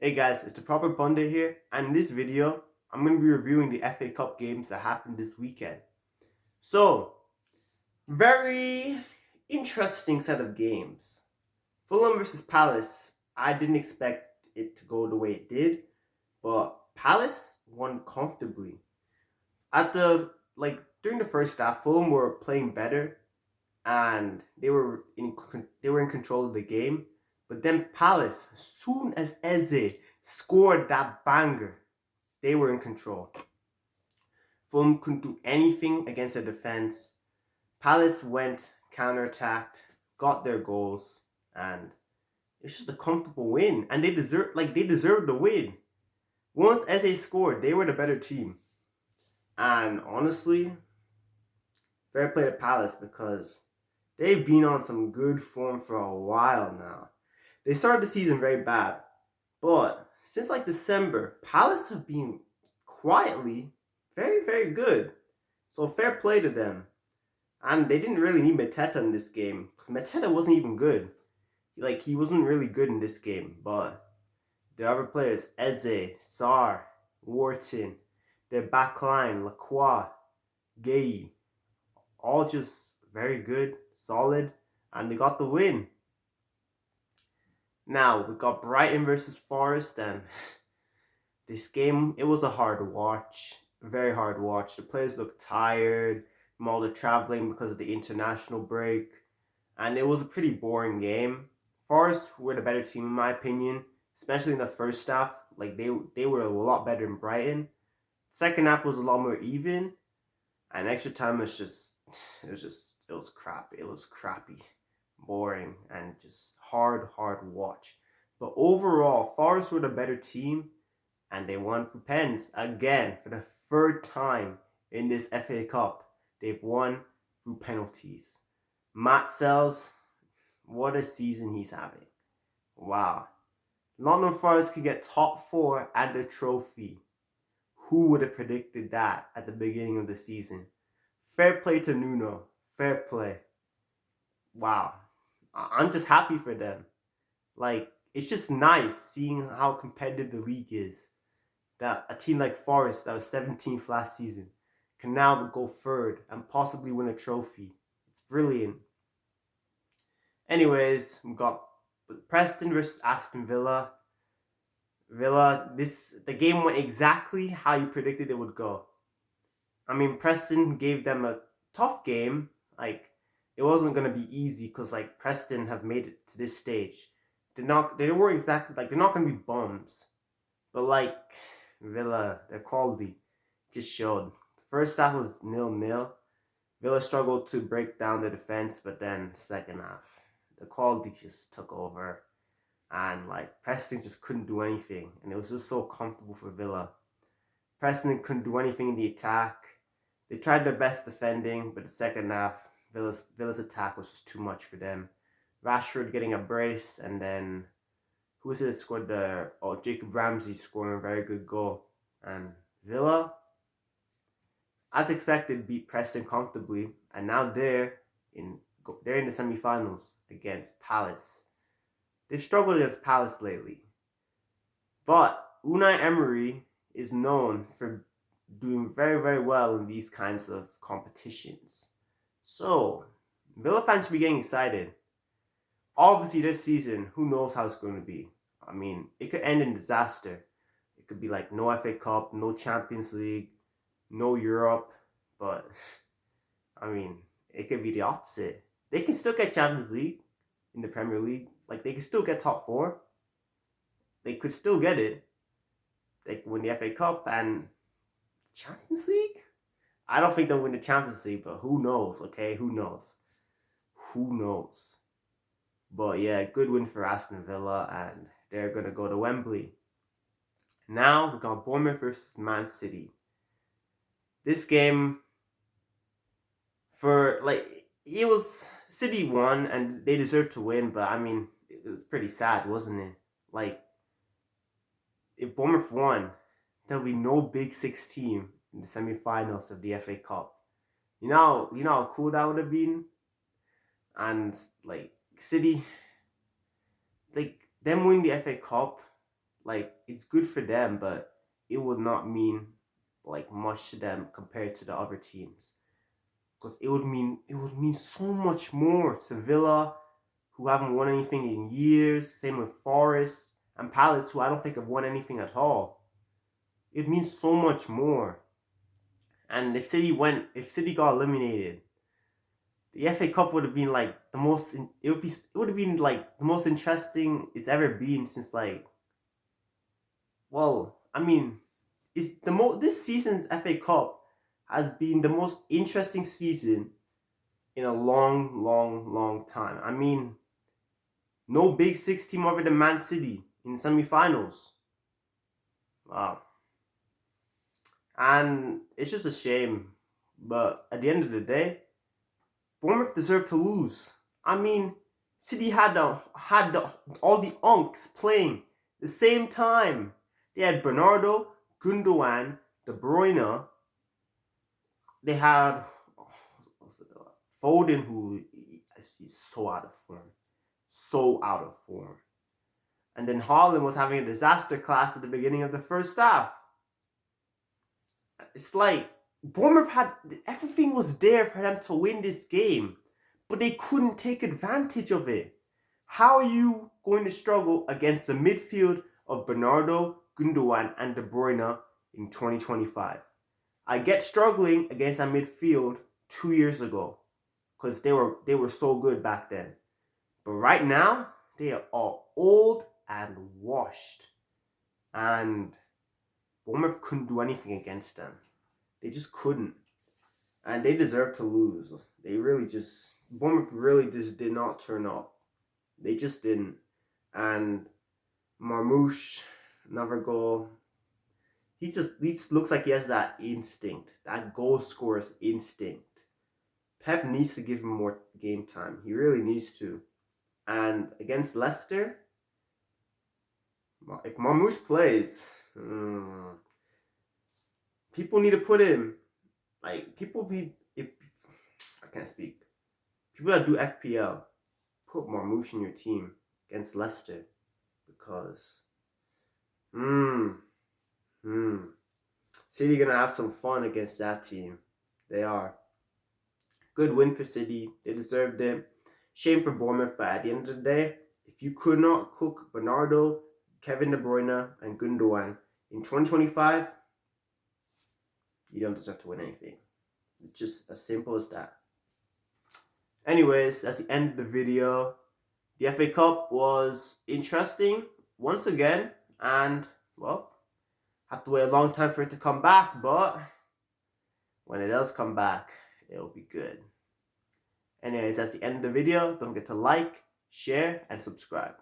Hey guys, it's the Proper Pundit here, and in this video, I'm going to be reviewing the FA Cup games that happened this weekend. So, very interesting set of games. Fulham versus Palace, I didn't expect it to go the way it did, but Palace won comfortably. During the first half, Fulham were playing better, and they were in control of the game. But then Palace, as soon as Eze scored that banger, they were in control. Fulham couldn't do anything against their defense. Palace went counterattacked, got their goals, and it's just a comfortable win. And they deserved the win. Once Eze scored, they were the better team. And honestly, fair play to Palace because they've been on some good form for a while now. They started the season very bad, but since December, Palace have been quietly very, very good. So fair play to them. And they didn't really need Mateta in this game because Mateta wasn't even good. He wasn't really good in this game, but the other players, Eze, Sarr, Wharton, their backline, Lacroix, Gay, all just very good, solid, and they got the win. Now we got Brighton versus Forest, and this game, it was a hard watch, very hard watch. The players looked tired from all the traveling because of the international break, and it was a pretty boring game. Forest were the better team in my opinion, especially in the first half. They were a lot better than Brighton. Second half was a lot more even, and extra time it was crap. It was crappy, boring, and just hard watch. But overall, Forest were the better team, and they won for pens again for the third time in this FA Cup. They've won through penalties. Matt Sells, what a season he's having. Wow. Nottingham Forest could get top four and a trophy. Who would have predicted that at the beginning of the season? Fair play to Nuno. Fair play. Wow. I'm just happy for them. It's just nice seeing how competitive the league is. That a team like Forest, that was 17th last season, can now go third and possibly win a trophy. It's brilliant. Anyways, we got Preston versus Aston Villa. The game went exactly how you predicted it would go. I mean, Preston gave them a tough game. It wasn't gonna be easy because Preston have made it to this stage. They were exactly they're not gonna be bums, but Villa, their quality just showed. The first half was 0-0. Villa struggled to break down the defense, but then second half, the quality just took over, and Preston just couldn't do anything, and it was just so comfortable for Villa. Preston couldn't do anything in the attack. They tried their best defending, but the second half, Villa's attack was just too much for them. Rashford getting a brace, and then who was it that scored the? Oh, Jacob Ramsey scoring a very good goal. And Villa, as expected, beat Preston comfortably, and now they're in the semi-finals against Palace. They've struggled against Palace lately, but Unai Emery is known for doing very, very well in these kinds of competitions. So, Villa fans should be getting excited. Obviously, this season, who knows how it's going to be? I mean, it could end in disaster. It could be no FA Cup, no Champions League, no Europe. But, I mean, it could be the opposite. They can still get Champions League in the Premier League. They can still get top four. They could still get it. They can win the FA Cup and Champions League? I don't think they'll win the Champions League, but who knows, okay? Who knows? Who knows? But yeah, good win for Aston Villa, and they're going to go to Wembley. Now we got Bournemouth versus Man City. This game, it was City won, and they deserved to win, but I mean, it was pretty sad, wasn't it? If Bournemouth won, there'll be no Big Six team in the semi-finals of the FA Cup. You know how cool that would have been? And City, them winning the FA Cup, like it's good for them, but it would not mean like much to them compared to the other teams. Because it would mean so much more to Villa, who haven't won anything in years. Same with Forest and Palace, who I don't think have won anything at all. It means so much more. And if City got eliminated, the FA Cup would have been like the most. It would have been like the most interesting it's ever been since like. Well, I mean, it's the most. This season's FA Cup has been the most interesting season in a long, long, long time. I mean, no Big Six team other than Man City in semi-finals. Wow, and it's just a shame. But at the end of the day, Bournemouth deserved to lose. I mean, City had all the unks playing the same time. They had Bernardo, Gundogan, De Bruyne. They had Foden, who is so out of form, so out of form. And then Haaland was having a disaster class at the beginning of the first half. It's like Bournemouth had everything was there for them to win this game, but they couldn't take advantage of it. How are you going to struggle against the midfield of Bernardo, Gundogan, and De Bruyne in 2025? I get struggling against that midfield 2 years ago because they were so good back then. But right now, they are all old and washed. And Bournemouth couldn't do anything against them. They just couldn't. And they deserve to lose. Bournemouth really just did not turn up. They just didn't. And Marmoush, another goal. He just looks like he has that instinct, that goal scorer's instinct. Pep needs to give him more game time. He really needs to. And against Leicester, if Marmoush plays, people need to put him. Like if I can't speak. People that do FPL, put Marmoush in your team against Leicester because, City gonna have some fun against that team. They are. Good win for City. They deserved it. Shame for Bournemouth, but at the end of the day, if you could not cook Bernardo, Kevin De Bruyne, and Gundogan in 2025, you don't deserve to win anything. It's just as simple as that. Anyways, that's the end of the video. The FA Cup was interesting once again, and well, have to wait a long time for it to come back, but when it does come back, it'll be good. Anyways, that's the end of the video. Don't forget to like, share, and subscribe.